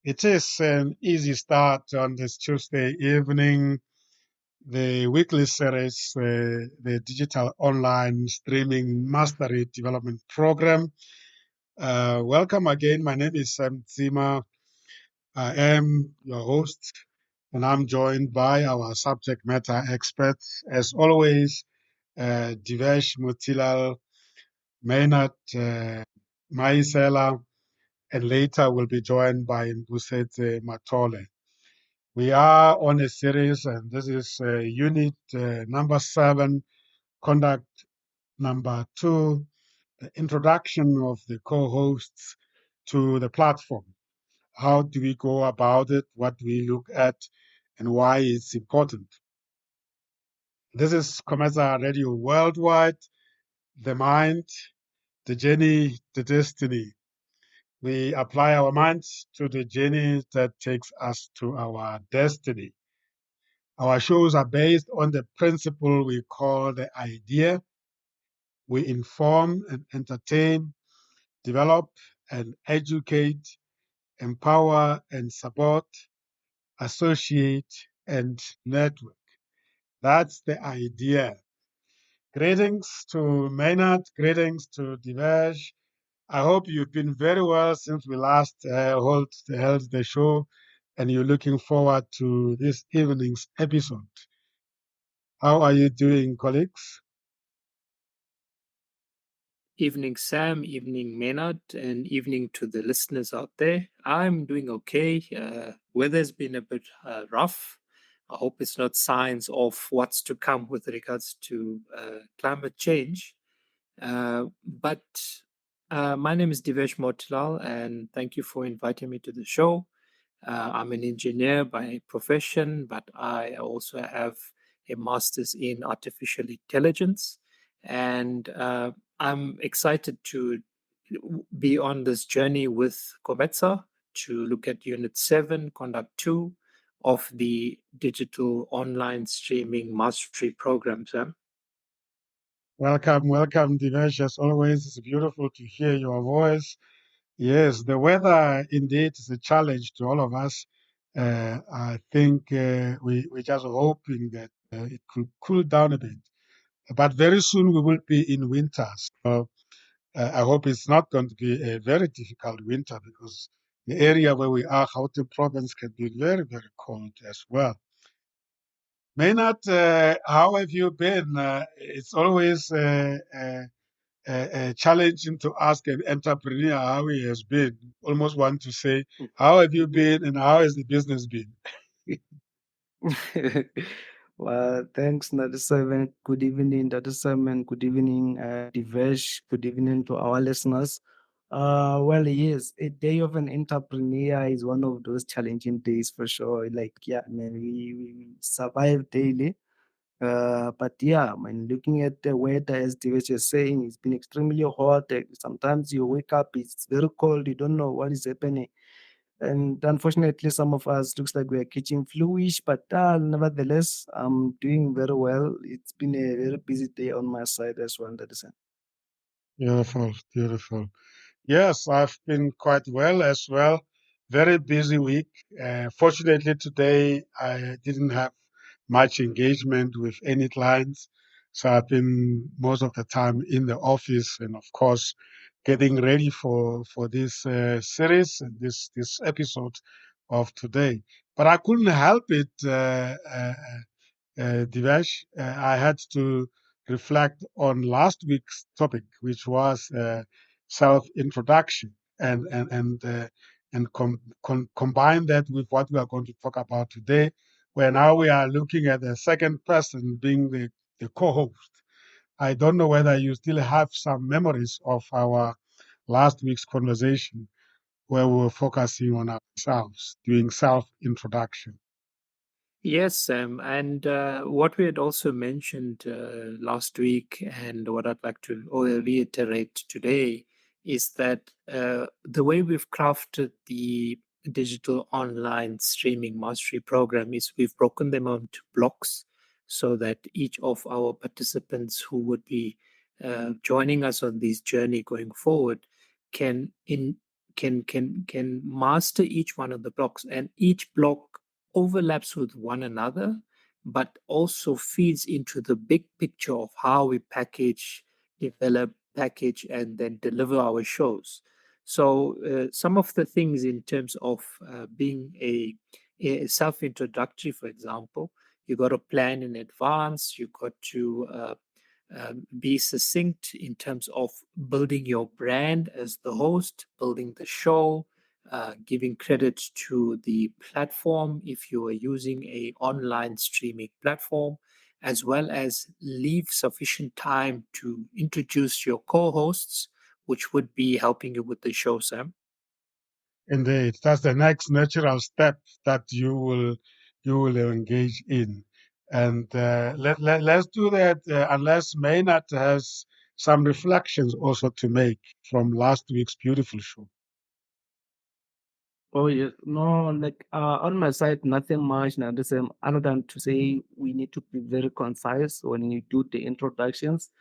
It is an easy start on this Tuesday evening. The weekly series, the Digital Online Streaming Mastery Development Program. Welcome again. My name is Sam Zima. I am your host, and I'm joined by our subject matter experts, as always, Divesh Mutilal, Maynard Maisela, and later we'll be joined by Mbusete Matole. We are on a series, and this is unit number 7, conduct number 2, the introduction of the co-hosts to the platform. How do we go about it? What do we look at? And why it's important? This is Comesa Radio Worldwide, the mind, the journey, the destiny. We apply our minds to the journey that takes us to our destiny. Our shows are based on the principle we call the idea. We inform and entertain, develop and educate, empower and support, associate and network. That's the idea. Greetings to Maynard, greetings to Divesh. I hope you've been very well since we last held the show, and you're looking forward to this evening's episode. How are you doing, colleagues? Evening, Sam. Evening, Maynard, and evening to the listeners out there. I'm doing okay. Weather's been a bit rough. I hope it's not signs of what's to come with regards to climate change. But my name is Divesh Motilal, and thank you for inviting me to the show. I'm an engineer by profession, but I also have a master's in artificial intelligence. And I'm excited to be on this journey with Kometsa to look at Unit 7, Conduct 2 of the Digital Online Streaming Mastery Program, Sam. Welcome, welcome, Dinesh. As always, it's beautiful to hear your voice. Yes, the weather indeed is a challenge to all of us. I think we're just hoping that it could cool down a bit. But very soon we will be in winter. So I hope it's not going to be a very difficult winter because the area where we are, Gauteng province, can be very, very cold as well. Maynard, how have you been? It's always challenging to ask an entrepreneur how he has been. Almost want to say, how have you been and how has the business been? Well, thanks, Nadasaman. Good evening, Nadasaman. Good evening, Divesh. Good evening to our listeners. Well, yes, a day of an entrepreneur is one of those challenging days for sure. Like, yeah, man, we survive daily. But yeah, when looking at the weather, as Divesh is saying, it's been extremely hot. Sometimes you wake up, it's very cold. You don't know what is happening. And unfortunately, some of us looks like we're catching fluish, but nevertheless, I'm doing very well. It's been a very busy day on my side as well. That is it. Beautiful, beautiful. Yes, I've been quite well as well. Very busy week. Fortunately, today I didn't have much engagement with any clients. So I've been most of the time in the office and, of course, getting ready for this series and this episode of today. But I couldn't help it, Divesh. I had to reflect on last week's topic, which was self-introduction, and combine that with what we are going to talk about today, where now we are looking at the second person being the co-host. I don't know whether you still have some memories of our last week's conversation where we were focusing on ourselves, doing self-introduction. Yes, Sam. And what we had also mentioned last week, and what I'd like to reiterate today, is that the way we've crafted the digital online streaming mastery program is we've broken them into blocks so that each of our participants who would be joining us on this journey going forward can, in can master each one of the blocks, and each block overlaps with one another, but also feeds into the big picture of how we package, develop, package, and then deliver our shows. So some of the things in terms of being a self-introductory, for example, you got to plan in advance. You got to be succinct in terms of building your brand as the host, building the show, giving credit to the platform if you are using a online streaming platform, as well as leave sufficient time to introduce your co-hosts, which would be helping you with the show, Sam. Indeed, that's the next natural step that you will engage in, and let's do that. Unless Maynard has some reflections also to make from last week's beautiful show. Oh yes, no, like on my side, nothing much now. The same, other than to say we need to be very concise when you do the introductions.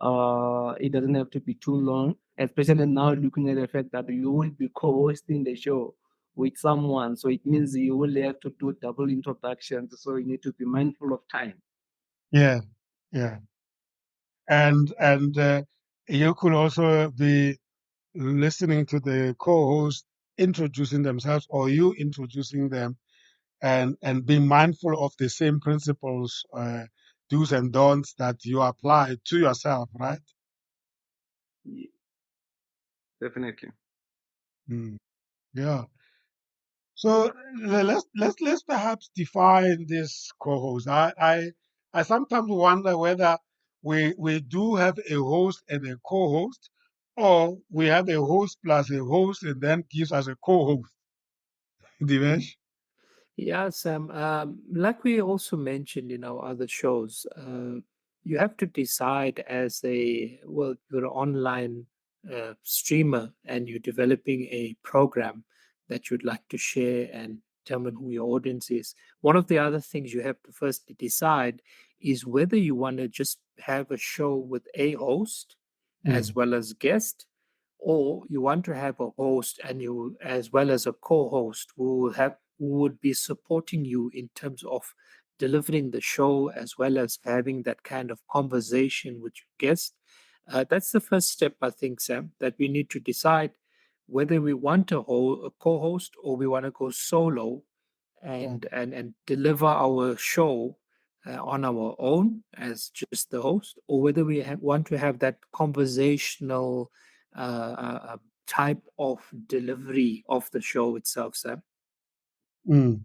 It doesn't have to be too long, especially now looking at the fact that you will be co-hosting the show with someone, so it means you will have to do double introductions. So you need to be mindful of time. Yeah, yeah, and you could also be listening to the co-host introducing themselves or you introducing them, and be mindful of the same principles, do's and don'ts that you apply to yourself, right? Ye- Definitely. Mm, yeah. So let's perhaps define this co-host. I sometimes wonder whether we do have a host and a co-host, or we have a host plus a host and then gives us a co-host. Divesh? Yeah, Sam. Like we also mentioned in our other shows, you have to decide as you're an online streamer and you're developing a program that you'd like to share and determine who your audience is. One of the other things you have to firstly decide is whether you want to just have a show with a host as Mm, well as guest, or you want to have a host and you as well as a co-host who would be supporting you in terms of delivering the show as well as having that kind of conversation with your guest. That's the first step, I think, Sam, that we need to decide whether we want a co-host or we want to go solo yeah. and deliver our show on our own as just the host, or whether we want to have that conversational type of delivery of the show itself, Sam. Mm.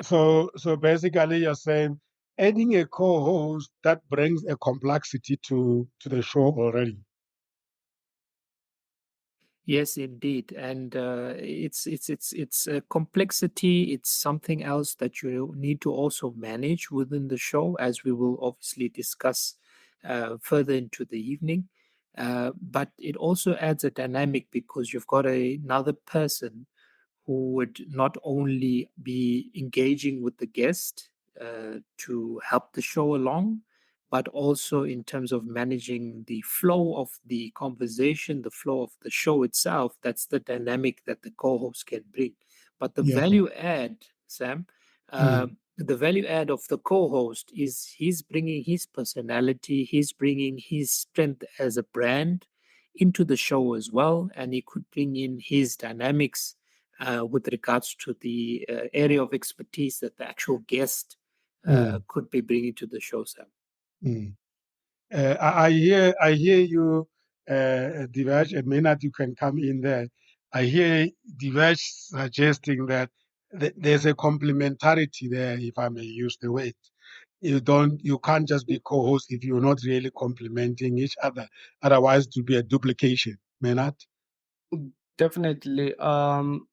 So basically, you're saying adding a co-host that brings a complexity to the show already. Yes, indeed, and it's a complexity. It's something else that you need to also manage within the show, as we will obviously discuss further into the evening. But it also adds a dynamic because you've got another person who would not only be engaging with the guest to help the show along, but also in terms of managing the flow of the conversation, the flow of the show itself. That's the dynamic that the co host can bring. But the Yeah. value add, Sam, Mm, the value add of the co host is he's bringing his personality, he's bringing his strength as a brand into the show as well, and he could bring in his dynamics with regards to the area of expertise that the actual guest mm, could be bringing to the show, Sam. mm. I hear you, Divaj, and Maynard, you can come in there. I hear Divaj suggesting that there's a complementarity there, if I may use the word. You can't just be co-host if you're not really complementing each other. Otherwise, it will be a duplication. Maynard? Definitely.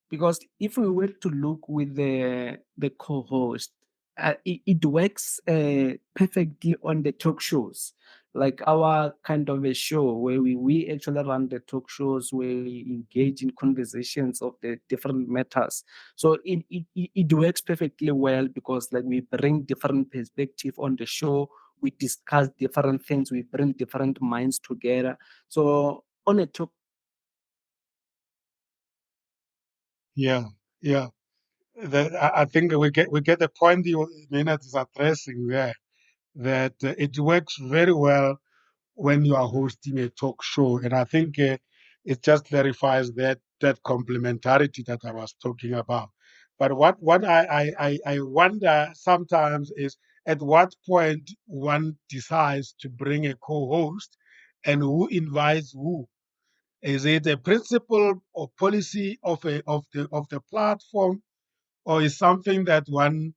Because if we were to look with the co-host, it works perfectly on the talk shows, like our kind of a show where we actually run the talk shows where we engage in conversations of the different matters. So it works perfectly well because like we bring different perspective on the show. We discuss different things. We bring different minds together. So on a talk Yeah, yeah. I think we get the point you Maynard is addressing there, that it works very well when you are hosting a talk show, and I think it just clarifies that complementarity that I was talking about. But what I wonder sometimes is at what point one decides to bring a co-host, and who invites who. Is it a principle or policy of the platform, or is something that one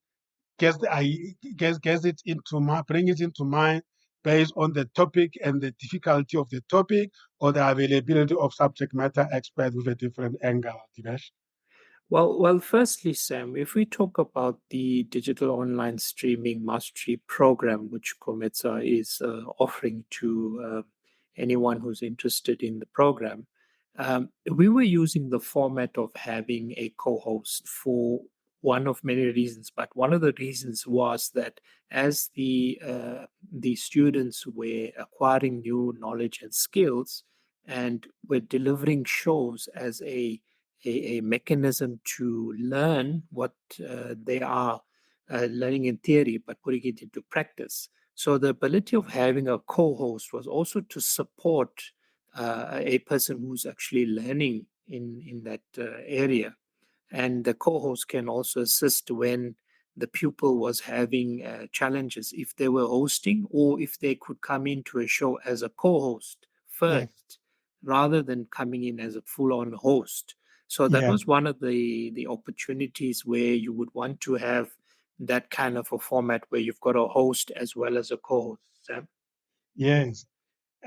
gets it into mind, bring it into mind based on the topic and the difficulty of the topic, or the availability of subject matter experts with a different angle, Dinesh? Well, firstly, Sam, if we talk about the digital online streaming mastery program, which Kometsa is offering to anyone who's interested in the program, we were using the format of having a co-host for one of many reasons. But one of the reasons was that as the students were acquiring new knowledge and skills, and were delivering shows as a mechanism to learn what they are learning in theory, but putting it into practice. So the ability of having a co-host was also to support a person who's actually learning in that area. And the co-host can also assist when the pupil was having challenges, if they were hosting or if they could come into a show as a co-host Yeah, first rather than coming in as a full-on host. So that yeah, was one of the opportunities where you would want to have that kind of a format where you've got a host as well as a co-host. Sam? yes.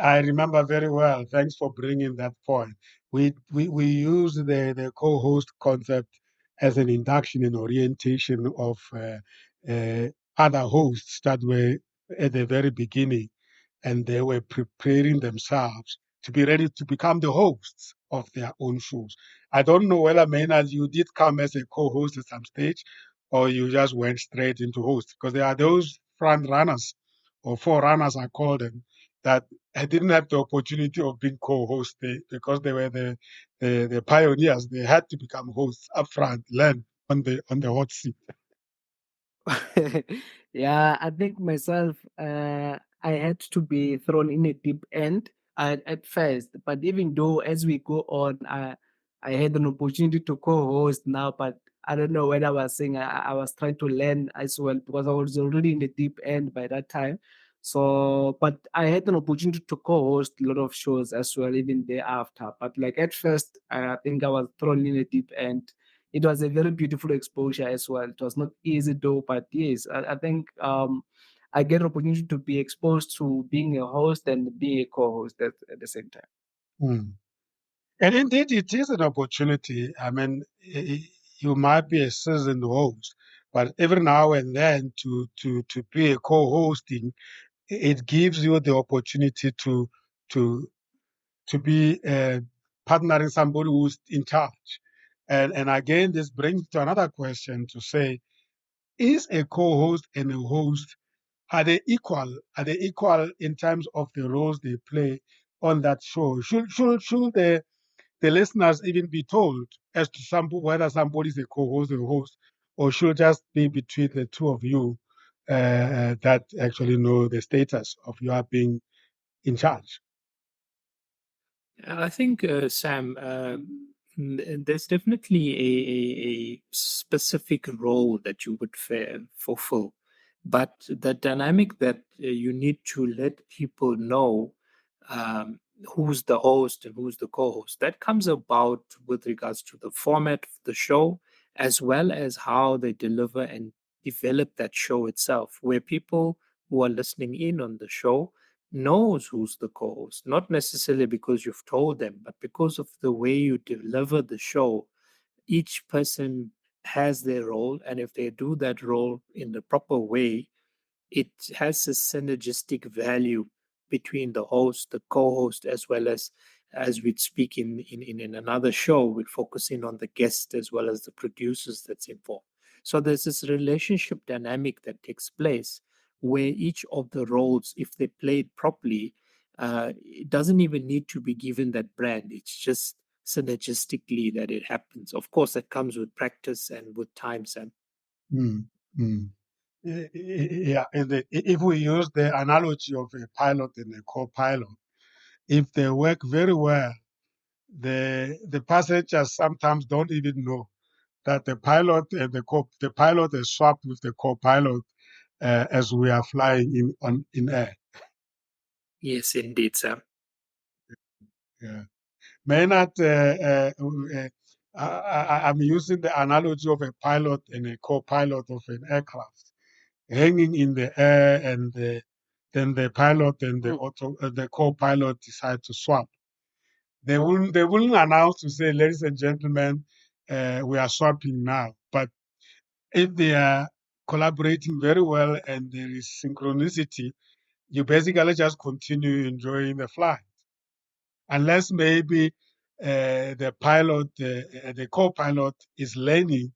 I remember very well. Thanks for bringing that point. We use the co-host concept as an induction and orientation of other hosts that were at the very beginning, and they were preparing themselves to be ready to become the hosts of their own shows. I don't know whether, Maynard, you did come as a co-host at some stage, or you just went straight into host, because there are those front runners or forerunners, I call them, that I didn't have the opportunity of being co-host because they were the pioneers. They had to become hosts up front, learn on the hot seat. Yeah, I think myself, I had to be thrown in a deep end at first, but even though as we go on, I had an opportunity to co-host now, but I don't know when I was saying I was trying to learn as well because I was already in the deep end by that time. So, but I had an opportunity to co-host a lot of shows as well, even thereafter. But like at first, I think I was thrown in a deep end. It was a very beautiful exposure as well. It was not easy though, but yes, I think I get opportunity to be exposed to being a host and being a co-host at the same time. Mm. And indeed, it is an opportunity. I mean, you might be a seasoned host, but every now and then to be a co-hosting, it gives you the opportunity to to be partnering somebody who's in charge. And again, this brings to another question to say, is a co-host and a host, are they equal? Are they equal in terms of the roles they play on that show? Should the listeners even be told as to whether somebody is a co-host or a host, or should just be between the two of you that actually know the status of you are being in charge? I think, Sam, there's definitely a specific role that you would fulfill, but the dynamic that you need to let people know um, who's the host and who's the co-host, that comes about with regards to the format of the show, as well as how they deliver and develop that show itself, where people who are listening in on the show knows who's the co-host, not necessarily because you've told them, but because of the way you deliver the show. Each person has their role, and if they do that role in the proper way, it has a synergistic value between the host, the co-host, as we'd speak in another show, we'd focus in on the guest as well as the producers that's involved. So there's this relationship dynamic that takes place where each of the roles, if they played properly, it doesn't even need to be given that brand. It's just synergistically that it happens. Of course, that comes with practice and with time, Sam. Mm, mm. Yeah, if we use the analogy of a pilot and a co-pilot, if they work very well, the passengers sometimes don't even know that the pilot and the pilot is swapped with the co-pilot as we are flying in air. Yes, indeed, Sam. Yeah. Maynard, I'm using the analogy of a pilot and a co-pilot of an aircraft hanging in the air, and then the pilot and the co-pilot decide to swap. They wouldn't announce to say, ladies and gentlemen, we are swapping now. But if they are collaborating very well and there is synchronicity, you basically just continue enjoying the flight. Unless maybe the pilot, the co-pilot is learning,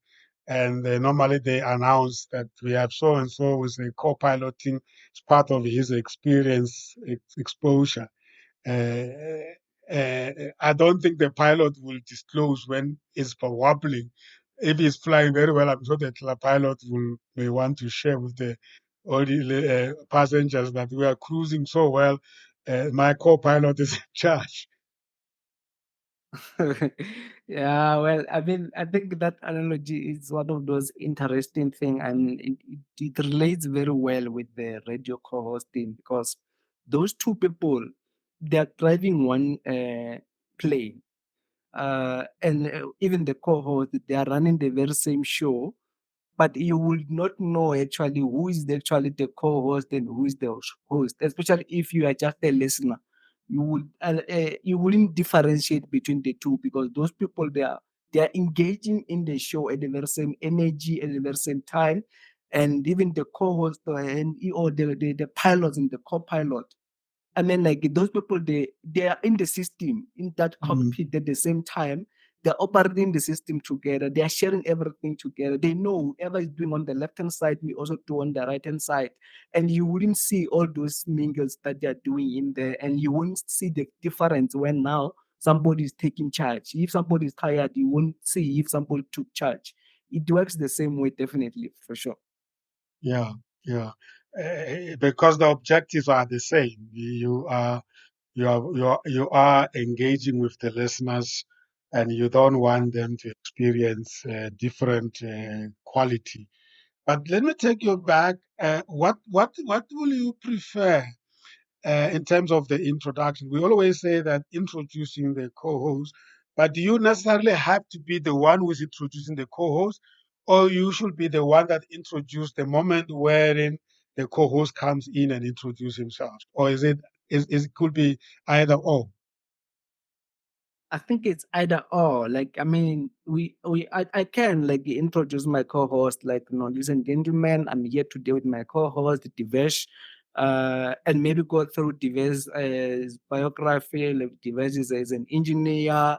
and normally they announce that we have so and so with a co-piloting. It's part of his experience, exposure. I don't think the pilot will disclose when it's for wobbling. If he's flying very well, I'm sure the pilot may want to share with all the passengers that we are cruising so well. My co-pilot is in charge. Yeah, well, I mean, I think that analogy is one of those interesting thing, and it relates very well with the radio co-hosting, because those two people, they're driving one plane, and even the co-host, they are running the very same show, but you will not know actually who is actually the co-host and who is the host, especially if you are just a listener. You wouldn't differentiate between the two, because those people, they are engaging in the show at the very same energy at the very same time, and even the co-host or the pilots and the co-pilot. I mean, like those people, they are in the system, in that cockpit at the same time. They're operating the system together. They are sharing everything together. They know whoever is doing on the left hand side, we also do on the right hand side. And you wouldn't see all those mingles that they are doing in there, and you won't see the difference when now somebody is taking charge. If somebody is tired, you won't see if somebody took charge. It works the same way, definitely, for sure. Yeah, yeah. Because the objectives are the same. You are engaging with the listeners, and you don't want them to experience different quality. But let me take you back. What will you prefer in terms of the introduction? We always say that introducing the co-host, but do you necessarily have to be the one who is introducing the co-host, or you should be the one that introduces the moment wherein the co-host comes in and introduce himself, or is it could be either or? I think it's either or. Like, I mean, I can like introduce my co-host, like, ladies and gentlemen, I'm here today with my co-host, Divesh, and maybe go through Divesh's biography. Like, Divesh is an engineer,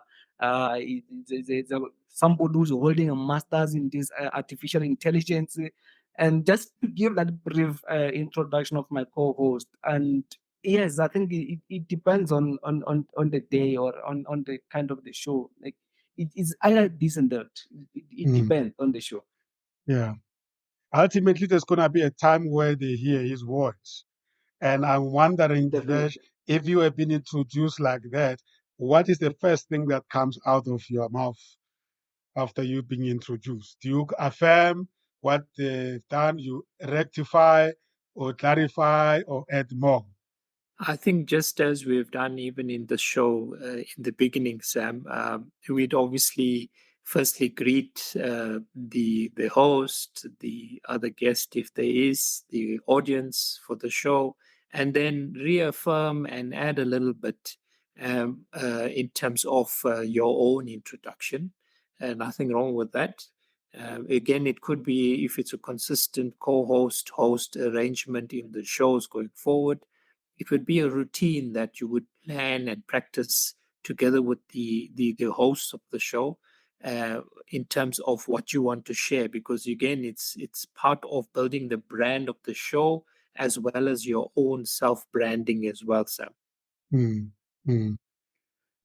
somebody who's holding a master's in this artificial intelligence, and just to give that brief introduction of my co-host. And yes, I think it depends on the day, or on the kind of the show. Like, it is either this and that. It Mm, depends on the show. yeah. Ultimately, there's going to be a time where they hear his voice. And I'm wondering, Divesh, Definitely. if you have been introduced like that, what is the first thing that comes out of your mouth after you've been introduced? Do you affirm what they've done? You rectify or clarify or add more? I think just as we've done even in the show in the beginning, Sam, we'd obviously firstly greet the host, the other guest, if there is, the audience for the show, and then reaffirm and add a little bit in terms of your own introduction. Nothing wrong with that. Again, it could be if it's a consistent co-host host arrangement in the shows going forward, it would be a routine that you would plan and practice together with the hosts of the show in terms of what you want to share, because again it's part of building the brand of the show as well as your own self branding as well, Sam. Hmm. Hmm.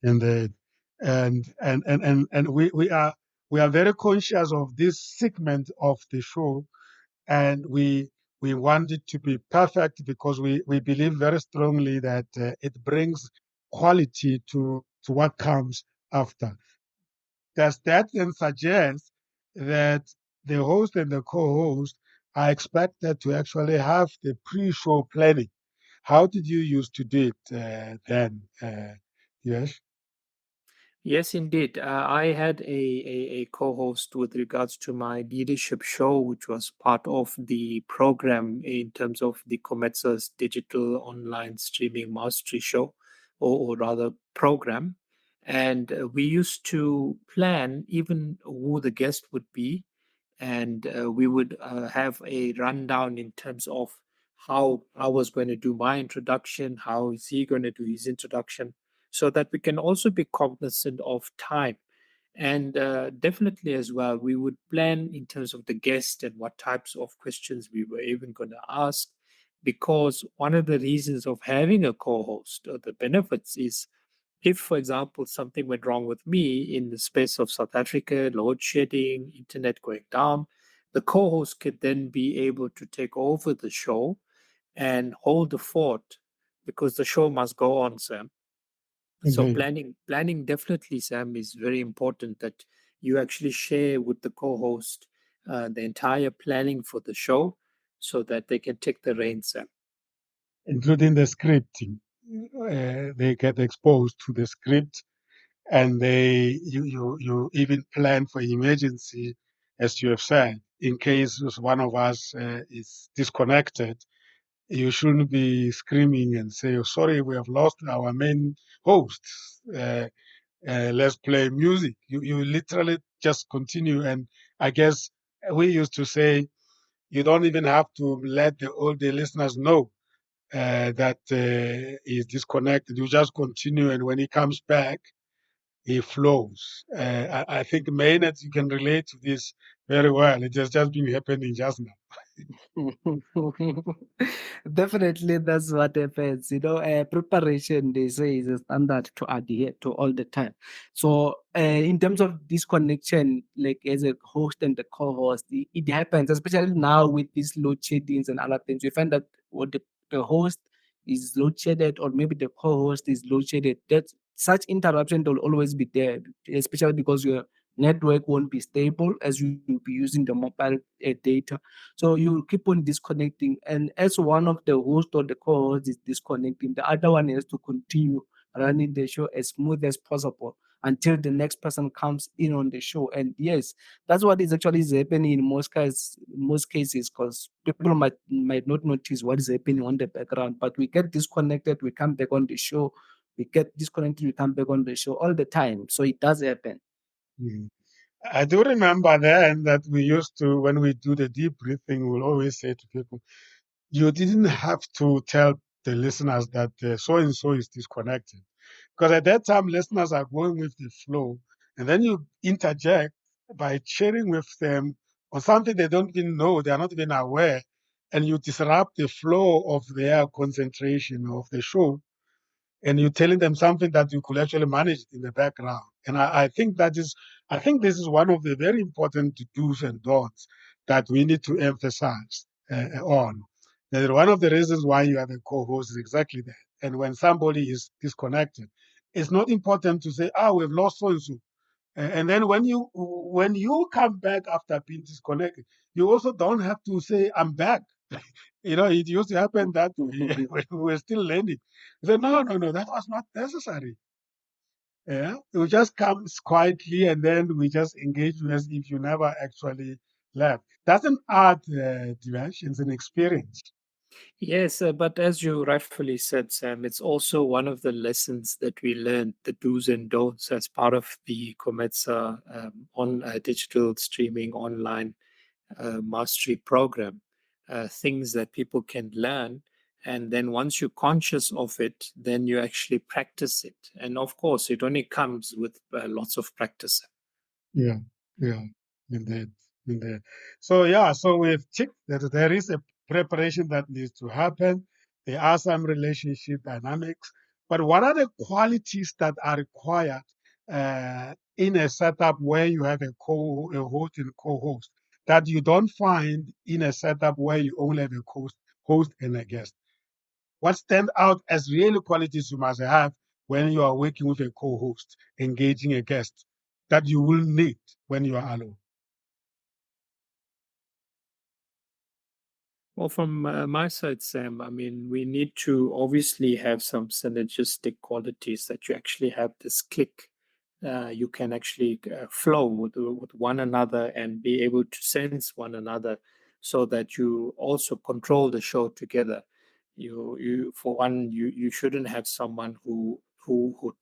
Indeed. and we are very conscious of this segment of the show, and we want it to be perfect because we believe very strongly that it brings quality to what comes after. Does that then suggest that the host and the co-host are expected to actually have the pre-show planning? How did you used to do it then? Yes. Yes, indeed. I had a co-host with regards to my leadership show, which was part of the program in terms of the Cometsa's digital online streaming mastery show, or rather program. And we used to plan even who the guest would be, and we would have a rundown in terms of how I was going to do my introduction, how is he going to do his introduction, so that we can also be cognizant of time. And definitely as well, we would plan in terms of the guest and what types of questions we were even going to ask. Because one of the reasons of having a co host, or the benefits, is if, for example, something went wrong with me in the space of South Africa, load shedding, internet going down, the co host could then be able to take over the show and hold the fort, because the show must go on, Sam. So Indeed. planning definitely, Sam, is very important, that you actually share with the co-host the entire planning for the show, so that they can take the reins, Sam. Including the scripting. They get exposed to the script, and you even plan for emergency, as you have said, in case one of us is disconnected. You shouldn't be screaming and say, "Oh, sorry, we have lost our main host. Let's play music." You literally just continue, and I guess we used to say you don't even have to let all the listeners know that is disconnected. You just continue, and when he comes back, he flows. I think, Maynard, you can relate to this very well. It has just been happening just now. Definitely, that's what happens. Preparation, they say, is a standard to adhere to all the time. So, in terms of disconnection, like as a host and the co-host, it happens, especially now with these load sheddings and other things. We find that what the host is load shedded, or maybe the co-host is load shedded. That such interruption will always be there, especially because your network won't be stable as you will be using the mobile data. So you keep on disconnecting, and as one of the host or the co-host is disconnecting, the other one has to continue running the show as smooth as possible until the next person comes in on the show. And yes, that's what is actually is happening in most cases, because people might not notice what is happening on the background, but we get disconnected, we come back on the show. We get disconnected, we come back on the show all the time. So it does happen. Mm. I do remember then that we used to, when we do the debriefing, we'll always say to people, you didn't have to tell the listeners that so and so is disconnected. Because at that time, listeners are going with the flow. And then you interject by sharing with them on something they don't even know, they are not even aware, and you disrupt the flow of their concentration of the show, and you're telling them something that you could actually manage in the background. And I think I think this is one of the very important do's and don'ts that we need to emphasize on. That one of the reasons why you have a co-host is exactly that. And when somebody is disconnected, it's not important to say, we've lost so and so. And then when you come back after being disconnected, you also don't have to say, I'm back. It used to happen that way when we were still learning. I said, no, that was not necessary. Yeah, it just comes quietly, and then we just engage as if you never actually left. Doesn't add dimensions and experience. Yes, but as you rightfully said, Sam, it's also one of the lessons that we learned, the do's and don'ts, as part of the Cometsa on digital streaming online mastery program. Things that people can learn. And then once you're conscious of it, then you actually practice it. And of course, it only comes with lots of practice. Yeah, yeah, indeed, indeed. So we've checked that there is a preparation that needs to happen. There are some relationship dynamics, but what are the qualities that are required in a setup where you have a host and co-host that you don't find in a setup where you only have a host and a guest. What stand out as real qualities you must have when you are working with a co-host, engaging a guest, that you will need when you are alone? Well, from my side, Sam, I mean, we need to obviously have some synergistic qualities that you actually have this click. You can actually flow with one another and be able to sense one another so that you also control the show together. For one, you shouldn't have someone who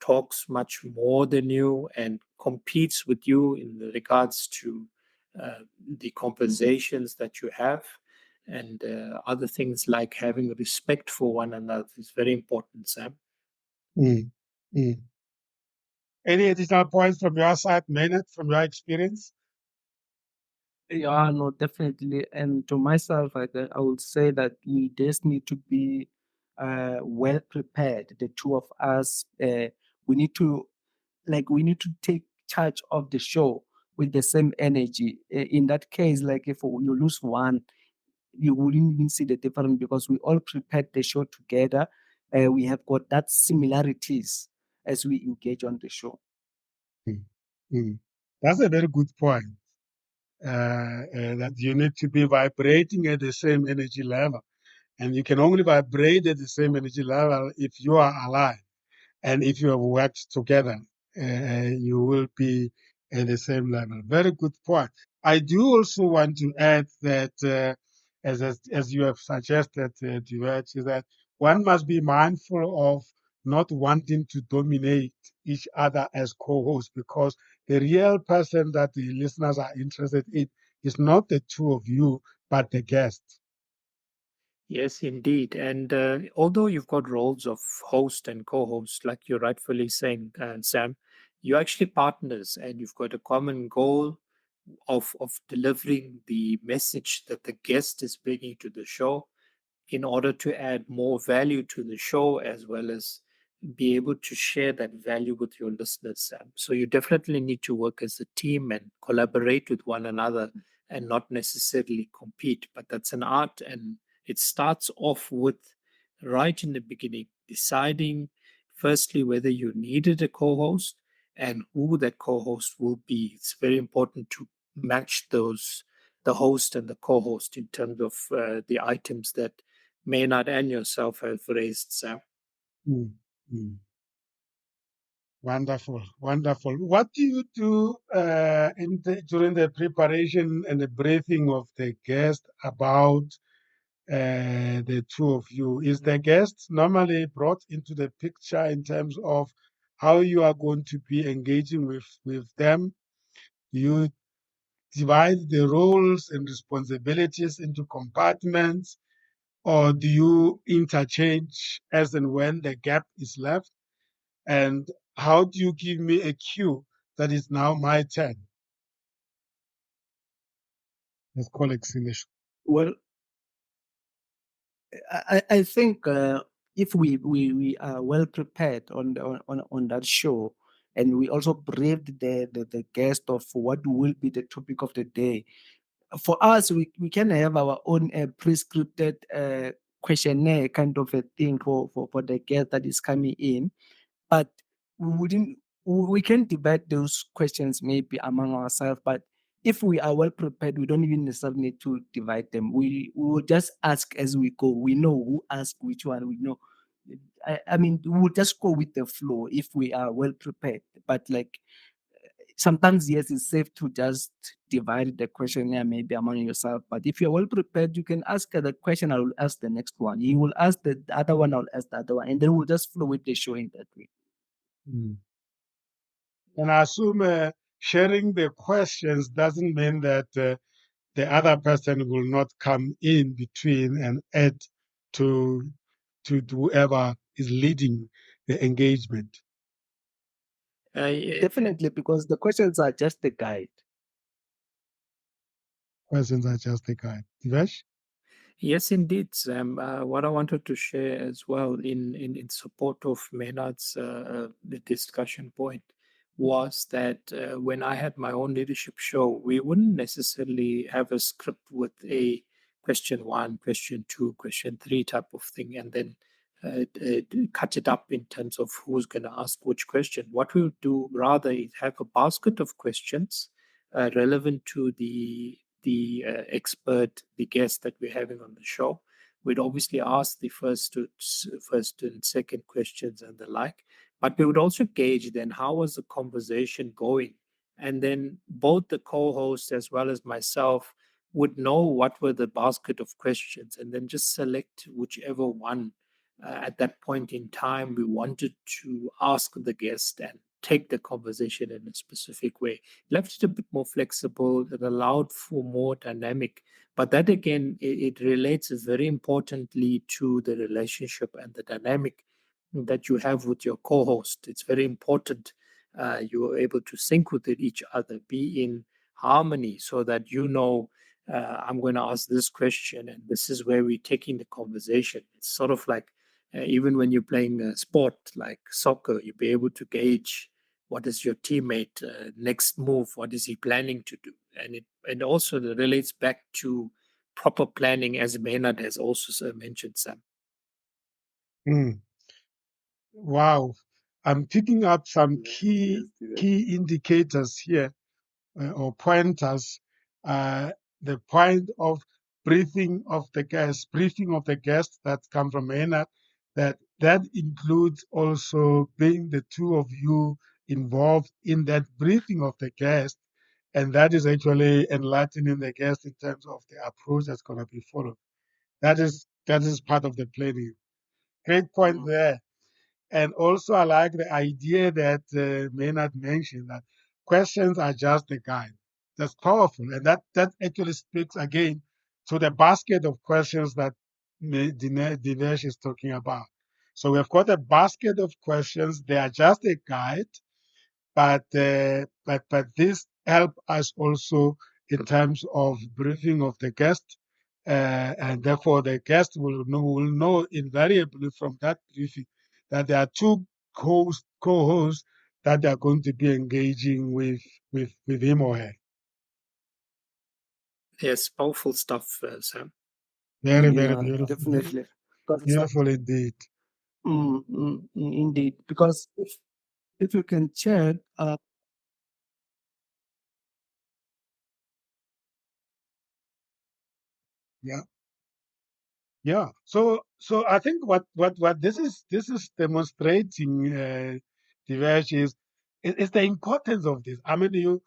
talks much more than you and competes with you in regards to the conversations that you have, and other things like having respect for one another is very important, Sam. Mm, mm. Any additional points from your side, Maynard, from your experience? Yeah, no, definitely. And to myself, I would say that we just need to be well prepared. The two of us, we need to we need to take charge of the show with the same energy. In that case, like if you lose one, you wouldn't even see the difference because we all prepared the show together. We have got that similarities as we engage on the show. Mm, mm. That's a very good point. That you need to be vibrating at the same energy level. And you can only vibrate at the same energy level if you are alive. And if you have worked together, you will be at the same level. Very good point. I do also want to add that, as you have suggested, Duet, is that one must be mindful of not wanting to dominate each other as co-hosts, because the real person that the listeners are interested in is not the two of you, but the guest. Yes, indeed. And although you've got roles of host and co-host, like you're rightfully saying, Sam, you're actually partners, and you've got a common goal of delivering the message that the guest is bringing to the show, in order to add more value to the show, as well as be able to share that value with your listeners, Sam. So you definitely need to work as a team and collaborate with one another and not necessarily compete. But that's an art, and it starts off with right in the beginning, deciding firstly whether you needed a co-host and who that co-host will be. It's very important to match those, the host and the co-host, in terms of the items that Maynard and yourself have raised, Sam. Mm, mm. Wonderful, wonderful. What do you do during the preparation and the briefing of the guest about the two of you? Is the guest normally brought into the picture in terms of how you are going to be engaging with them? Do you divide the roles and responsibilities into compartments, or do you interchange as and when the gap is left? And how do you give me a cue that it's now my turn? As colleagues in the show. Well, I think if we are well prepared on that show, and we also briefed the guest of what will be the topic of the day. For us, we can have our own prescripted questionnaire kind of a thing for the guest that is coming in, but we can debate those questions maybe among ourselves. But if we are well prepared, we don't even necessarily need to divide them. We will just ask as we go. We know who asked which one. We know. I mean, we'll just go with the flow if we are well prepared. But like sometimes, yes, it's safe to just divide the questionnaire maybe among yourself. But if you're well prepared, you can ask the question. I will ask the next one. You will ask the other one. I'll ask the other one, and then we'll just flow with the show in that way. Mm. And I assume sharing the questions doesn't mean that the other person will not come in between and add to whoever is leading the engagement. Definitely, because the questions are just the guide. Questions are just a guide. Divesh? Yes, indeed, Sam. What I wanted to share as well in support of Maynard's the discussion point was that when I had my own leadership show, we wouldn't necessarily have a script with a question 1, question 2, question 3 type of thing, and then cut it up in terms of who's going to ask which question. What we would do rather is have a basket of questions relevant to the expert, the guest that we're having on the show. We'd obviously ask the first and second questions and the like, but we would also gauge then how was the conversation going, and then both the co-host as well as myself would know what were the basket of questions, and then just select whichever one at that point in time we wanted to ask the guest and take the conversation in a specific way. Left it a bit more flexible, it allowed for more dynamic, but that again, it relates very importantly to the relationship and the dynamic that you have with your co-host. It's very important you are able to sync with each other, be in harmony, so that you know I'm going to ask this question and this is where we're taking the conversation. It's sort of like even when you're playing a sport like soccer, you'll be able to gauge what is your teammate next move, what is he planning to do, and it also relates back to proper planning, as Maynard has also mentioned, Sam. Wow, I'm picking up some key indicators here or pointers. The point of briefing of the guest that come from Maynard, that includes also being the two of you involved in that briefing of the guest, and that is actually enlightening the guest in terms of the approach that's going to be followed. That is part of the planning. Great point there. And also, I like the idea that Maynard mentioned, that questions are just a guide. That's powerful. And that actually speaks again to the basket of questions that Dinesh is talking about. So we've got a basket of questions. They are just a guide, but this help us also in terms of briefing of the guest. And therefore, the guest will know invariably from that briefing that there are two co-hosts that are going to be engaging with him or her. Yes, powerful stuff, Sam. Very, Yeah, very beautiful. definitely. Beautiful indeed. Indeed, because if you can check, Yeah. So I think what this is demonstrating, Divesh, is the importance of this. I mean, you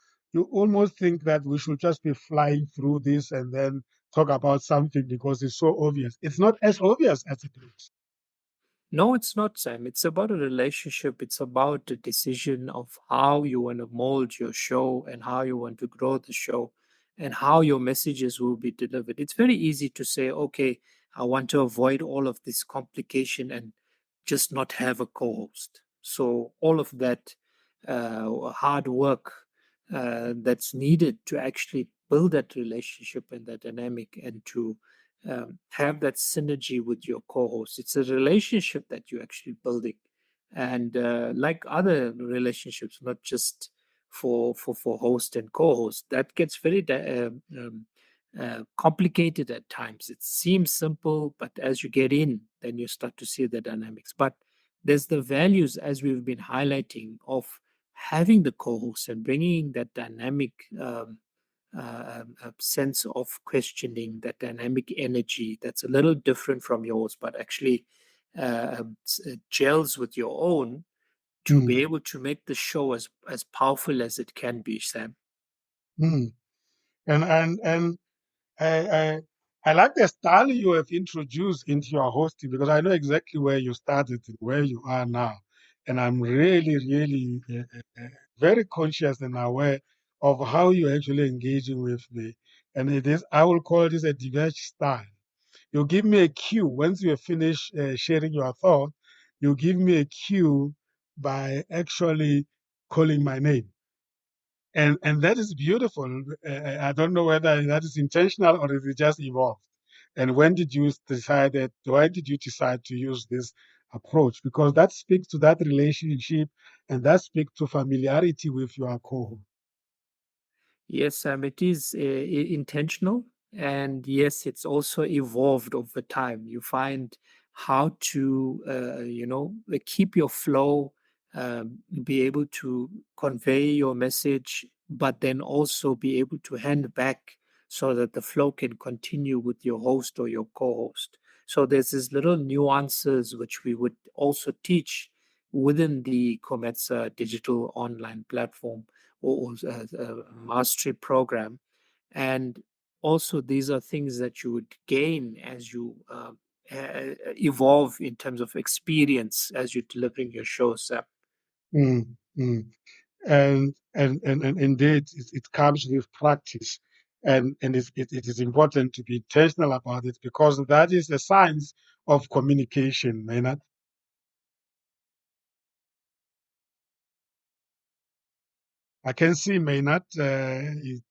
almost think that we should just be flying through this and then talk about something because it's so obvious. It's not as obvious as it looks. No, it's not, Sam. It's about a relationship. It's about the decision of how you want to mold your show and how you want to grow the show and how your messages will be delivered. It's very easy to say, okay, I want to avoid all of this complication and just not have a co host. So, all of that hard work that's needed to actually build that relationship and that dynamic and to have that synergy with your co-host. It's a relationship that you're actually building, and like other relationships, not just for host and co-host, that gets very complicated at times. It seems simple, but as you get in, then you start to see the dynamics. But there's the values, as we've been highlighting, of having the co-host and bringing that dynamic sense of questioning, that dynamic energy that's a little different from yours, but actually gels with your own to be able to make the show as powerful as it can be, Sam. And I like the style you have introduced into your hosting, because I know exactly where you started and where you are now. And I'm really, really very conscious and aware of how you're actually engaging with me. And it is, I will call this a Divesh style. You give me a cue. Once you finish sharing your thought, you give me a cue by actually calling my name. And that is beautiful. I don't know whether that is intentional or is it just evolved. And when did you decide to use this approach, because that speaks to that relationship and that speaks to familiarity with your co-host. Yes, it is intentional. And yes, it's also evolved over time. You find how to, keep your flow, be able to convey your message, but then also be able to hand back so that the flow can continue with your host or your co-host. So there's these little nuances which we would also teach within the Cometsa digital online platform or mastery program. And also, these are things that you would gain as you evolve in terms of experience as you're delivering your shows. Mm, mm. And indeed, it comes with practice. And it is important to be intentional about it, because that is the science of communication, Maynard. I can see Maynard. The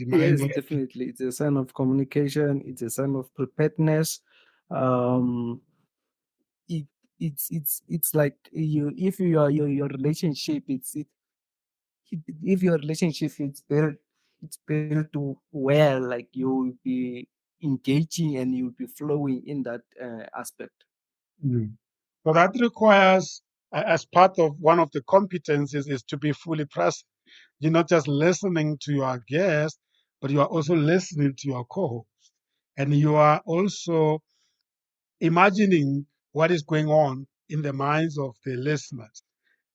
mind. Yes, definitely. It's a sign of communication. It's a sign of preparedness. Um, it, it's like you if your relationship if your relationship is built it's built to well, like you'll be engaging and you'll be flowing in that aspect. Mm. So that requires, as part of one of the competencies, is to be fully present. You're not just listening to your guest, but you are also listening to your co-host. And you are also imagining what is going on in the minds of the listeners.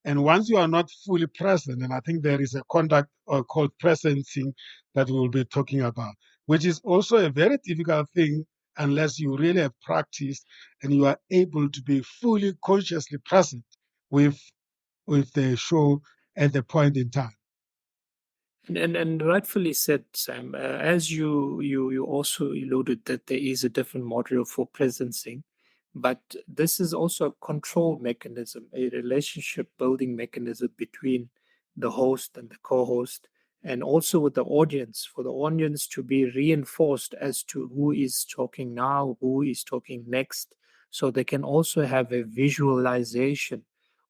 And once you are not fully present, and I think there is a conduct called presencing that we will be talking about, which is also a very difficult thing unless you really have practiced and you are able to be fully consciously present with the show at the point in time. And rightfully said, Sam. As you also alluded that there is a different module for presencing, but this is also a control mechanism, a relationship building mechanism between the host and the co-host, and also with the audience, for the audience to be reinforced as to who is talking now, who is talking next, so they can also have a visualization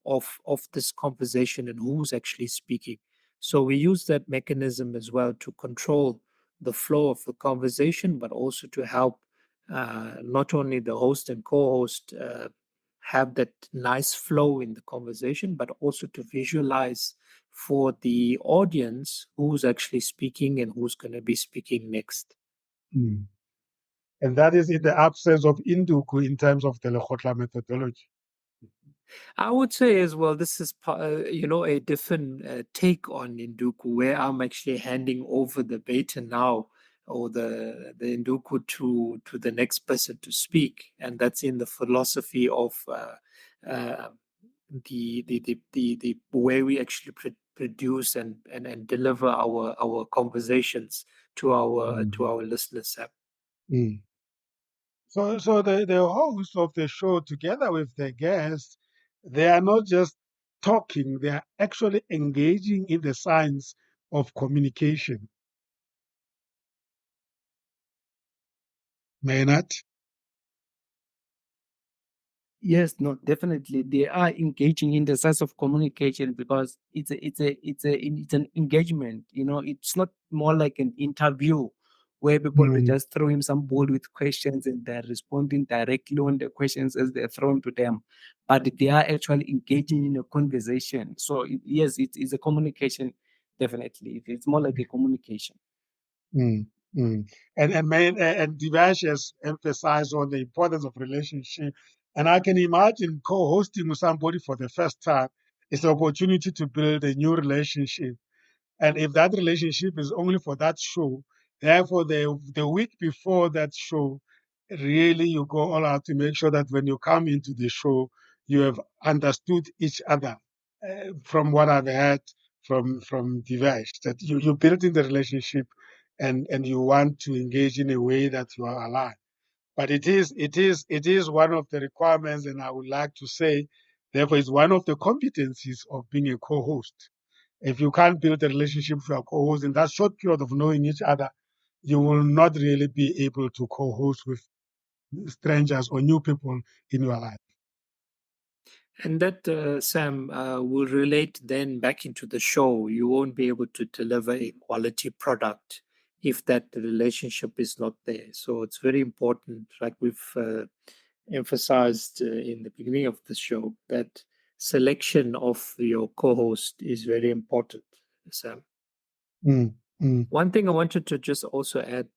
of this conversation and who's actually speaking. So we use that mechanism as well to control the flow of the conversation, but also to help not only the host and co-host have that nice flow in the conversation, but also to visualize for the audience who's actually speaking and who's going to be speaking next. Mm. And that is in the absence of Induku in terms of the Lekgotla methodology. I would say as well, this is a different take on Induku, where I'm actually handing over the baton now, or the Induku to the next person to speak, and that's in the philosophy of uh, the way we actually produce and deliver our conversations to our listeners. Mm. So the host of the show, together with the guests, they are not just talking, they are actually engaging in the science of communication. Maynard? Yes, no, definitely they are engaging in the sense of communication, because it's an engagement. It's not more like an interview where people will Mm, just throw him some board with questions and they're responding directly on the questions as they're thrown to them, but they are actually engaging in a conversation. So yes, it is a communication. Definitely, it's more like a communication. mm, mm. And Divash has emphasized on the importance of relationship. And I can imagine co-hosting with somebody for the first time is an opportunity to build a new relationship. And if that relationship is only for that show, therefore the week before that show, really you go all out to make sure that when you come into the show, you have understood each other. From what I've heard from Divesh, that you build in the relationship, and you want to engage in a way that you are aligned. But it is one of the requirements, and I would like to say, therefore, it's one of the competencies of being a co-host. If you can't build a relationship with your co-host in that short period of knowing each other, you will not really be able to co-host with strangers or new people in your life. And that, Sam, will relate then back into the show. You won't be able to deliver a quality product if that relationship is not there. So it's very important, like we've emphasized in the beginning of the show, that selection of your co-host is very important, Sam. Mm, mm, One thing I wanted to just also add,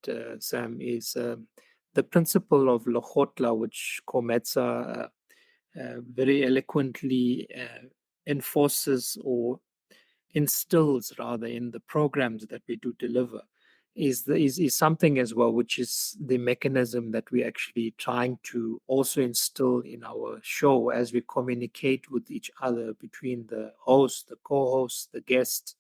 Sam, is the principle of Lochotla, which Kometsa very eloquently enforces or instills rather in the programs that we do deliver is something as well, which is the mechanism that we're actually trying to also instill in our show as we communicate with each other between the host, the co-host, the guest,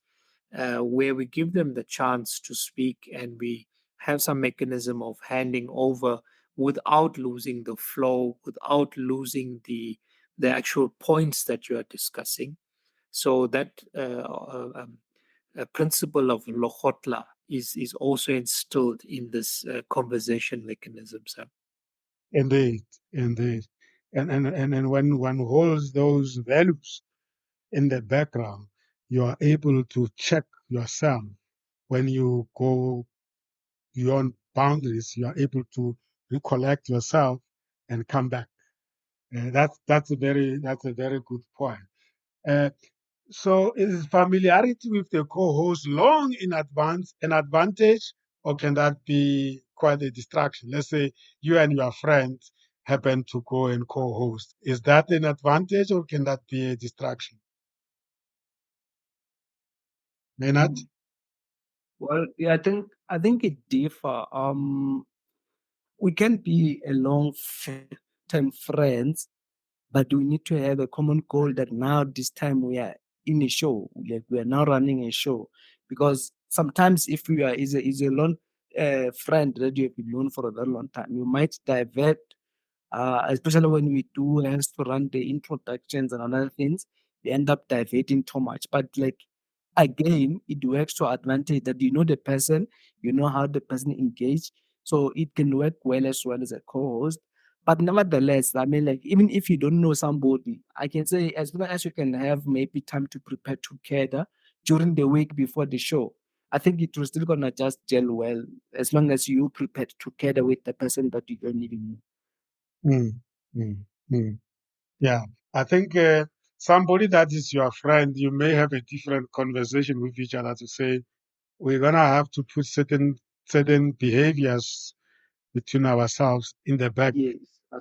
where we give them the chance to speak and we have some mechanism of handing over without losing the flow, without losing the actual points that you are discussing. So that principle of Lochotla is also instilled in this conversation mechanism, sir. indeed, indeed. And when one holds those values in the background, you are able to check yourself when you go beyond boundaries. You are able to recollect yourself and come back. That's a very good point. Uh, so is familiarity with the co-host long in advance an advantage, or can that be quite a distraction? Let's say you and your friend happen to go and co-host. Is that an advantage, or can that be a distraction? Maynard? Well, yeah, I think it differ. We can be a term friends, but we need to have a common goal that now this time we are in a show, like we are now running a show. Because sometimes if we are is a long friend that you have been known for a very long time, you might divert, especially when we do has to run the introductions and other things, we end up diverting too much. But like again, it works to advantage that you know the person, you know how the person engage, so it can work well as a co-host. But nevertheless, I mean, like even if you don't know somebody, I can say as long as you can have maybe time to prepare together during the week before the show, I think it will still gonna just gel well as long as you prepared together with the person that you don't even know. Mm, mm, mm. Yeah, I think somebody that is your friend, you may have a different conversation with each other to say, we're gonna have to put certain behaviors between ourselves in the back Yes,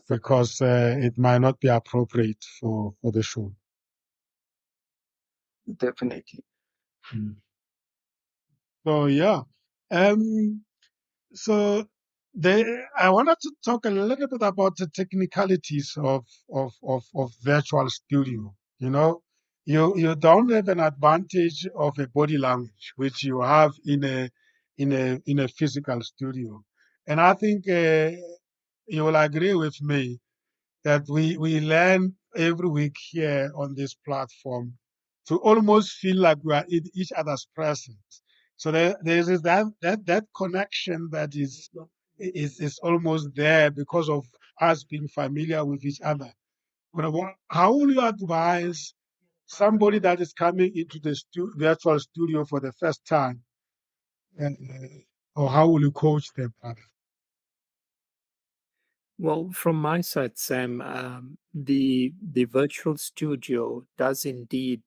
because it might not be appropriate for the show. definitely. So yeah, um, so I wanted to talk a little bit about the technicalities of virtual studio. You know, you don't have an advantage of a body language which you have in a physical studio, and I think you will agree with me that we learn every week here on this platform to almost feel like we are in each other's presence. So there's that connection that is almost there because of us being familiar with each other. But how will you advise somebody that is coming into the virtual studio for the first time, or how will you coach them? Well, from my side, Sam, the virtual studio does indeed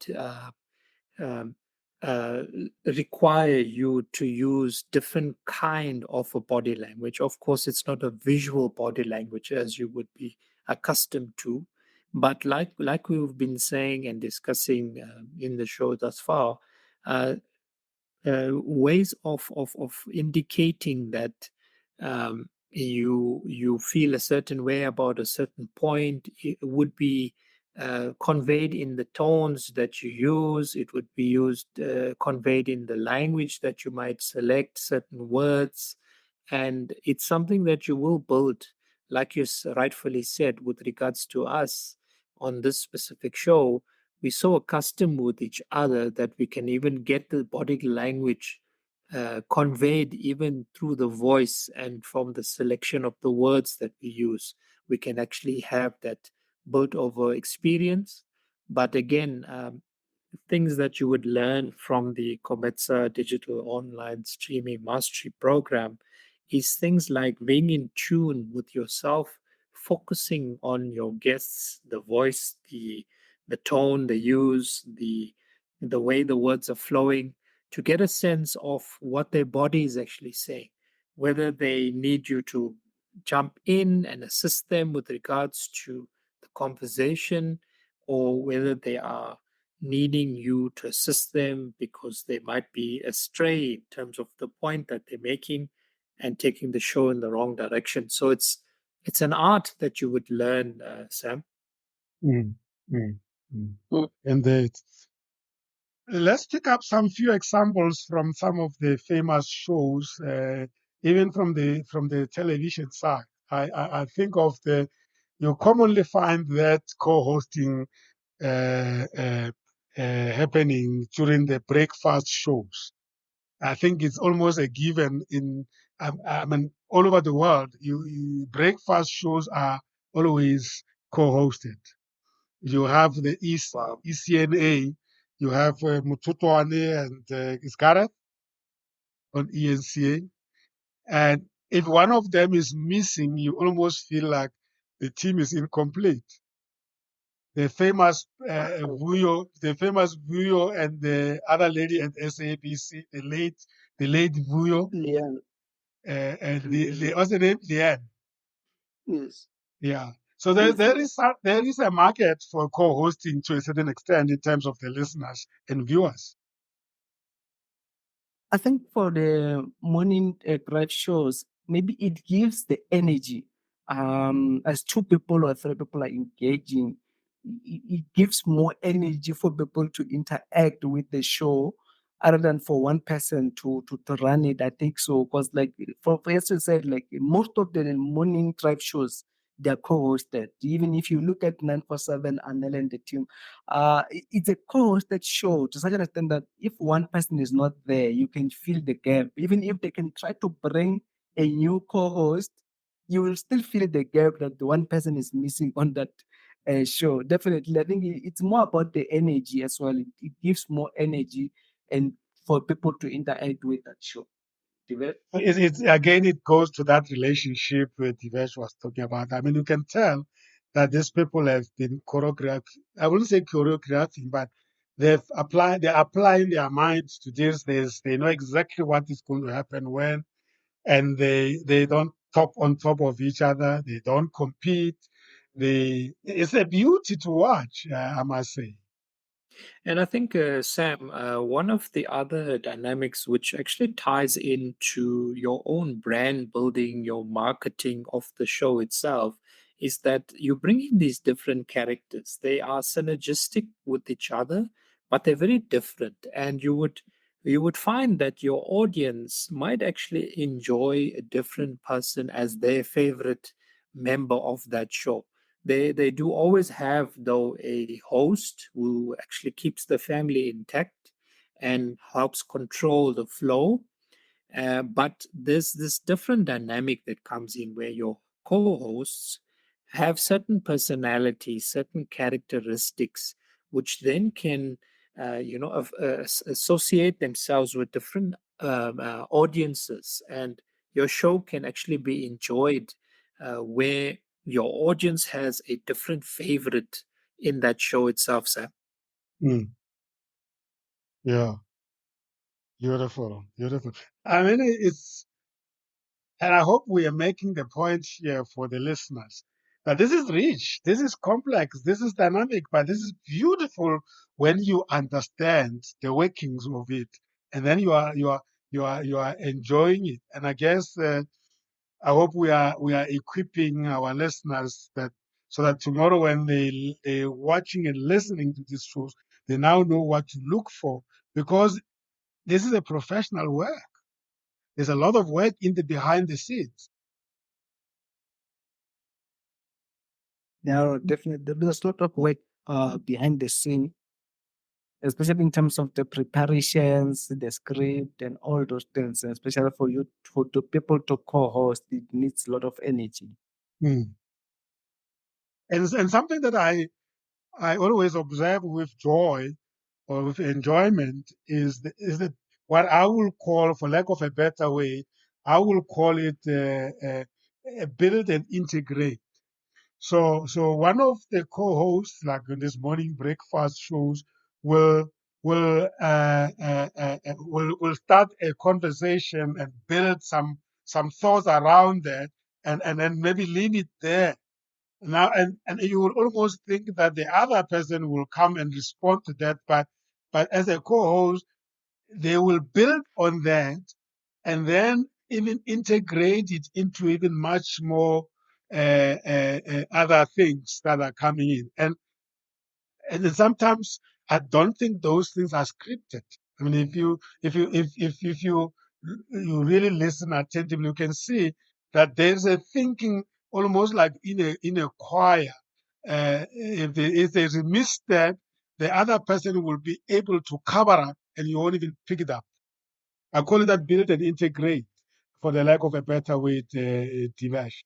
um, uh, require you to use different kind of a body language. Of course, it's not a visual body language as you would be accustomed to, but like we've been saying and discussing in the show thus far, uh, ways of indicating that you feel a certain way about a certain point. It would be conveyed in the tones that you use. It would be used conveyed in the language that you might select certain words, and it's something that you will build, like you rightfully said, with regards to us on this specific show. We're so accustomed with each other that we can even get the body language conveyed even through the voice, and from the selection of the words that we use, we can actually have that built over experience. But again, things that you would learn from the Cometsa Digital Online Streaming Mastery Program is things like being in tune with yourself, focusing on your guests, the voice, the tone, the use, the way the words are flowing, to get a sense of what their body is actually saying, whether they need you to jump in and assist them with regards to the conversation, or whether they are needing you to assist them because they might be astray in terms of the point that they're making and taking the show in the wrong direction. So it's an art that you would learn, Sam. Mm, mm, mm. Mm. Indeed. Let's pick up some few examples from some of the famous shows, even from the television side. I think of you commonly find that co-hosting happening during the breakfast shows. I think it's almost a given I mean, all over the world. Breakfast shows are always co-hosted. You have the Wow. ECNA, you have Mututwane and Isgareth on ENCA. And if one of them is missing, you almost feel like the team is incomplete. The famous Vuyo and the other lady at SABC, the late Vuyo, Yeah. and what's the name? Leanne. Yes. Yeah. So there is a market for co-hosting to a certain extent in terms of the listeners and viewers. I think for the morning drive shows, maybe it gives the energy. As two people or three people are engaging, it gives more energy for people to interact with the show other than for one person to run it. I think so. Because like for instance, said like most of the morning drive shows, they're co-hosted. Even if you look at 947 Anel and the team, it's a co-hosted show to such an extent that if one person is not there, you can feel the gap. Even if they can try to bring a new co-host, you will still feel the gap that the one person is missing on that show. Definitely, I think it's more about the energy as well. It gives more energy and for people to interact with that show. Again, it goes to that relationship Divesh was talking about. I mean, you can tell that these people have been choreographed. I wouldn't say choreographing, but they're applying their minds to this. They know exactly what is going to happen when, and they don't top on top of each other. They don't compete. It's a beauty to watch, I must say. And I think, Sam, one of the other dynamics which actually ties into your own brand building, your marketing of the show itself, is that you bring in these different characters. They are synergistic with each other, but they're very different. And you would find that your audience might actually enjoy a different person as their favorite member of that show. They do always have, though, a host who actually keeps the family intact and helps control the flow. But there's this different dynamic that comes in where your co-hosts have certain personalities, certain characteristics, which then can, associate themselves with different audiences, and your show can actually be enjoyed where your audience has a different favorite in that show itself, Sam. Mm, yeah, beautiful, beautiful. I mean, and I hope we are making the point here for the listeners that this is rich, this is complex, this is dynamic, but this is beautiful when you understand the workings of it, and then you are enjoying it. And I guess I hope we are equipping our listeners that so that tomorrow when they're watching and listening to these shows, they now know what to look for, because this is a professional work. There's a lot of work in the behind the scenes. There are definitely there's a lot of work behind the scene, especially in terms of the preparations, the script, and all those things. Especially for you, for the people to co-host, it needs a lot of energy. Hmm. And something that I always observe with joy or with enjoyment is that what I will call, for lack of a better way, I will call it build and integrate. So one of the co-hosts, like in this morning breakfast shows, will will start a conversation and build some thoughts around that, and then maybe leave it there. Now, and you will almost think that the other person will come and respond to that, but as a co-host, they will build on that and then even integrate it into even much more other things that are coming in. And then sometimes I don't think those things are scripted. I mean, if you really listen attentively, you can see that there's a thinking almost like in a choir. If there's a misstep, the other person will be able to cover up, and you won't even pick it up. I call it that build and integrate, for the lack of a better way, Divesh.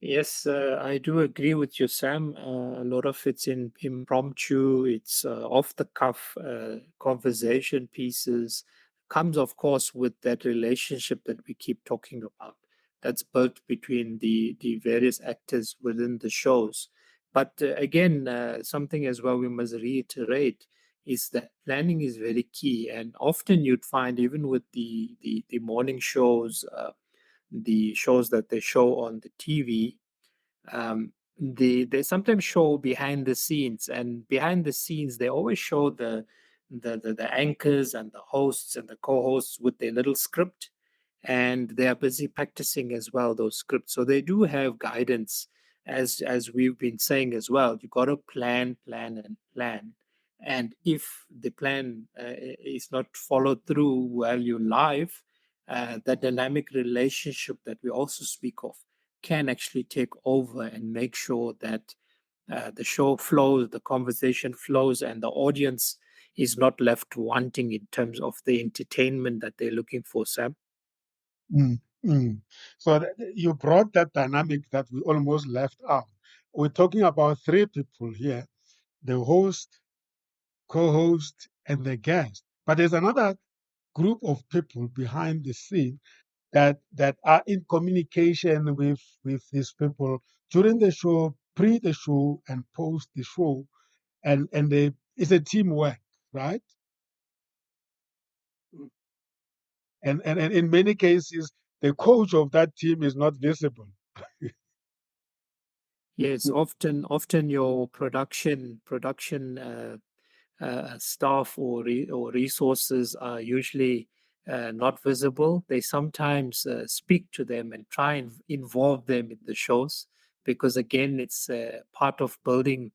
Yes, I do agree with you, Sam. A lot of it's impromptu, it's off the cuff conversation pieces. Comes, of course, with that relationship that we keep talking about. That's built between the various actors within the shows. But again, something as well we must reiterate is that planning is very key. And often you'd find, even with the morning shows, the shows that they show on the TV, they sometimes show behind the scenes, and behind the scenes they always show the anchors and the hosts and the co-hosts with their little script, and they are busy practicing as well those scripts. So they do have guidance, as we've been saying as well. You got to plan, and plan. And if the plan is not followed through while you're live, the dynamic relationship that we also speak of can actually take over and make sure that the show flows, the conversation flows, and the audience is not left wanting in terms of the entertainment that they're looking for, Sam. Mm, mm. So you brought that dynamic that we almost left out. We're talking about three people here: the host, co-host, and the guest. But there's another group of people behind the scene that are in communication with these people during the show, pre the show, and post the show, and it's a teamwork, right? And in many cases, the coach of that team is not visible. Yes, often your production staff or resources are usually not visible. They sometimes speak to them and try and involve them in the shows, because again, it's part of building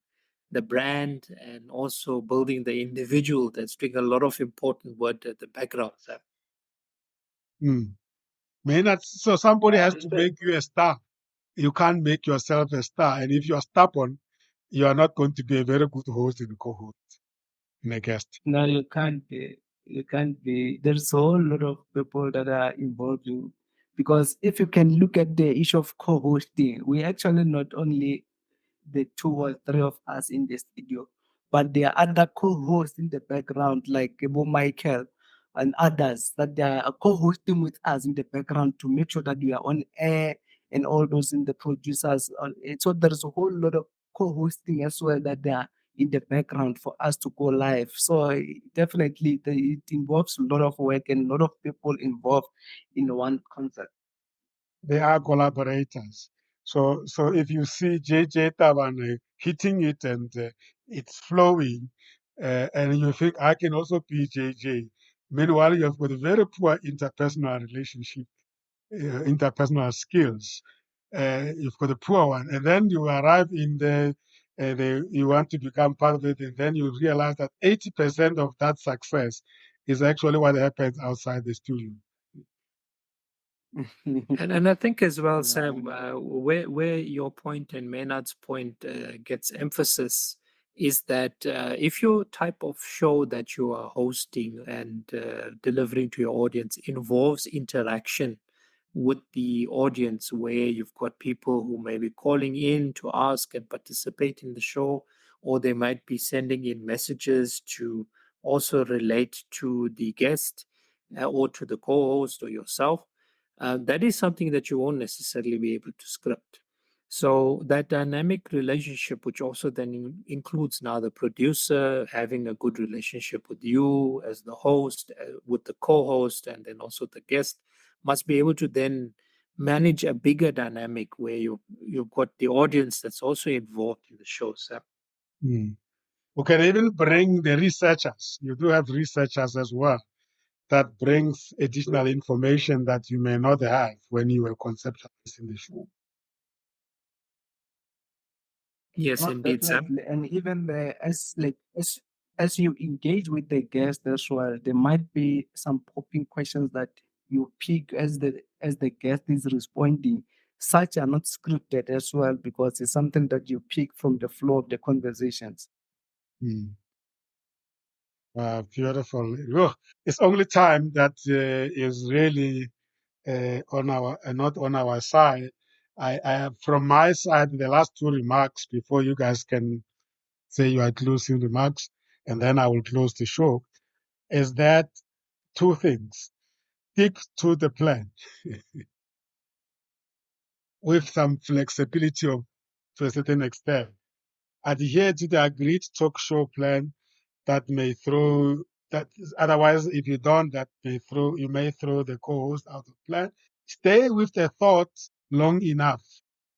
the brand and also building the individual that's doing a lot of important work at the background. Sam. So somebody has to make you a star. You can't make yourself a star. And if you're stubborn, you are not going to be a very good host and co-host and a guest. No, you can't be. You can't be. There's a whole lot of people that are involved in, because if you can look at the issue of co-hosting, we actually not only the two or three of us in the studio, but there are other co-hosts in the background, like Ebo Michael and others that they are co-hosting with us in the background to make sure that we are on air, and all those in the producers. So there's a whole lot of co-hosting as well that they are in the background for us to go live. So definitely it involves a lot of work and a lot of people involved in one concert. They are collaborators. So if you see JJ Tabane hitting it and it's flowing, and you think I can also be JJ, meanwhile you have got a very poor interpersonal relationship, interpersonal skills. You've got a poor one, and then you arrive in you want to become part of it, and then you realize that 80% of that success is actually what happens outside the studio. And I think as well, Yeah. Sam, where your point and Maynard's point gets emphasis is that if your type of show that you are hosting and delivering to your audience involves interaction with the audience, where you've got people who may be calling in to ask and participate in the show, or they might be sending in messages to also relate to the guest or to the co-host or yourself. That is something that you won't necessarily be able to script. So that dynamic relationship, which also then includes now the producer having a good relationship with you as the host, with the co-host, and then also the guest, must be able to then manage a bigger dynamic where you've got the audience that's also involved in the show. So We can even bring the researchers. You do have researchers as well. That brings additional information that you may not have when you were conceptualizing the show. yes, Not indeed, Sam. definitely. And even as you engage with the guest as well, there might be some popping questions that you pick as the guest is responding. Such are not scripted as well because it's something that you pick from the flow of the conversations. Beautiful. Oh, it's only time that is really on our not on our side. I have from my side the last two remarks before you guys can say your closing remarks, and then I will close the show. Is that two things? Stick to the plan with some flexibility to a certain extent. Adhere to the agreed talk show plan that may throw that otherwise if you don't you may throw the co-host out of plan. Stay with the thought long enough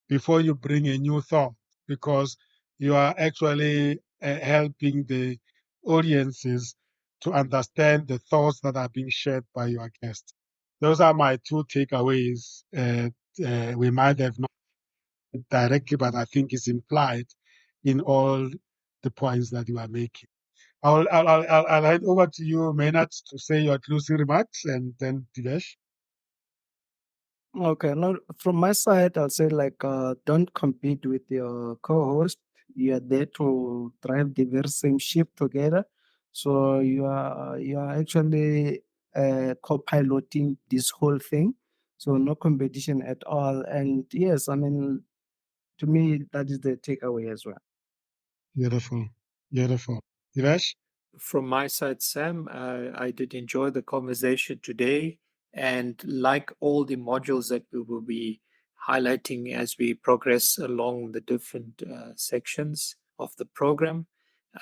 before you bring a new thought, because you are actually helping the audiences to understand the thoughts that are being shared by your guests. Those are my two takeaways. We might have not directly, but I think it's implied in all the points that you are making. I'll hand over to you, Maynard, to say your closing remarks, and then Divesh. Okay, now from my side, I'll say don't compete with your co-host. You are there to drive the very same ship together. So you are actually co-piloting this whole thing. So no competition at all. And yes, I mean, to me, that is the takeaway as well. Beautiful, beautiful. Divesh? From my side, Sam, I did enjoy the conversation today. And like all the modules that we will be highlighting as we progress along the different sections of the program,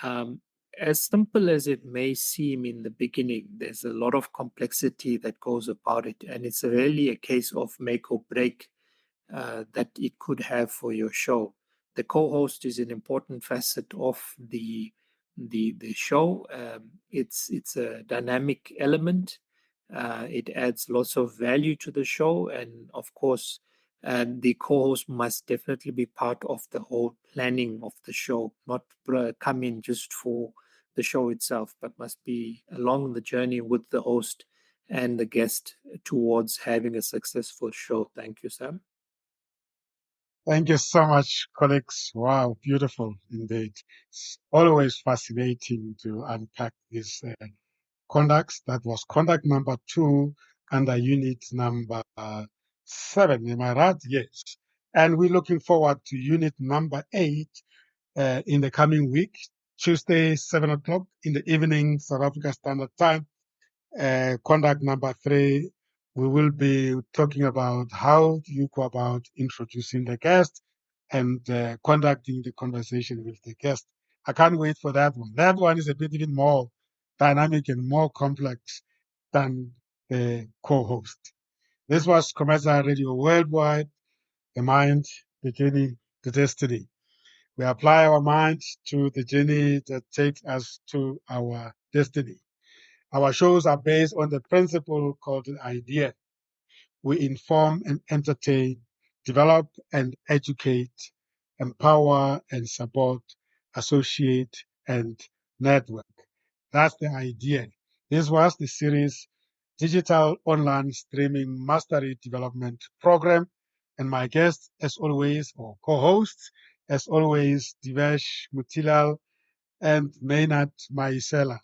um, as simple as it may seem in the beginning, there's a lot of complexity that goes about it. And it's really a case of make or break that it could have for your show. The co-host is an important facet of the show. It's a dynamic element. It adds lots of value to the show, and of course, the co-host must definitely be part of the whole planning of the show, not come in just for the show itself, but must be along the journey with the host and the guest towards having a successful show. Thank you, Sam. Thank you so much, colleagues. Wow, beautiful indeed. It's always fascinating to unpack these conducts. That was conduct number 2 under unit number 7. Am I right? Yes. And we're looking forward to unit number 8 in the coming week, Tuesday, 7 o'clock in the evening, South Africa Standard Time. Conduct number 3, we will be talking about how you go about introducing the guest and conducting the conversation with the guest. I can't wait for that one. That one is a bit even more dynamic and more complex than the co-host. This was Commercial Radio Worldwide, the mind, the journey, the destiny. We apply our minds to the journey that takes us to our destiny. Our shows are based on the principle called the idea. We inform and entertain, develop and educate, empower and support, associate and network. That's the idea. This was the series Digital Online Streaming Mastery Development Program. And my guest, as always, or co-hosts, as always, Divesh Motilal and Maynard Maisela.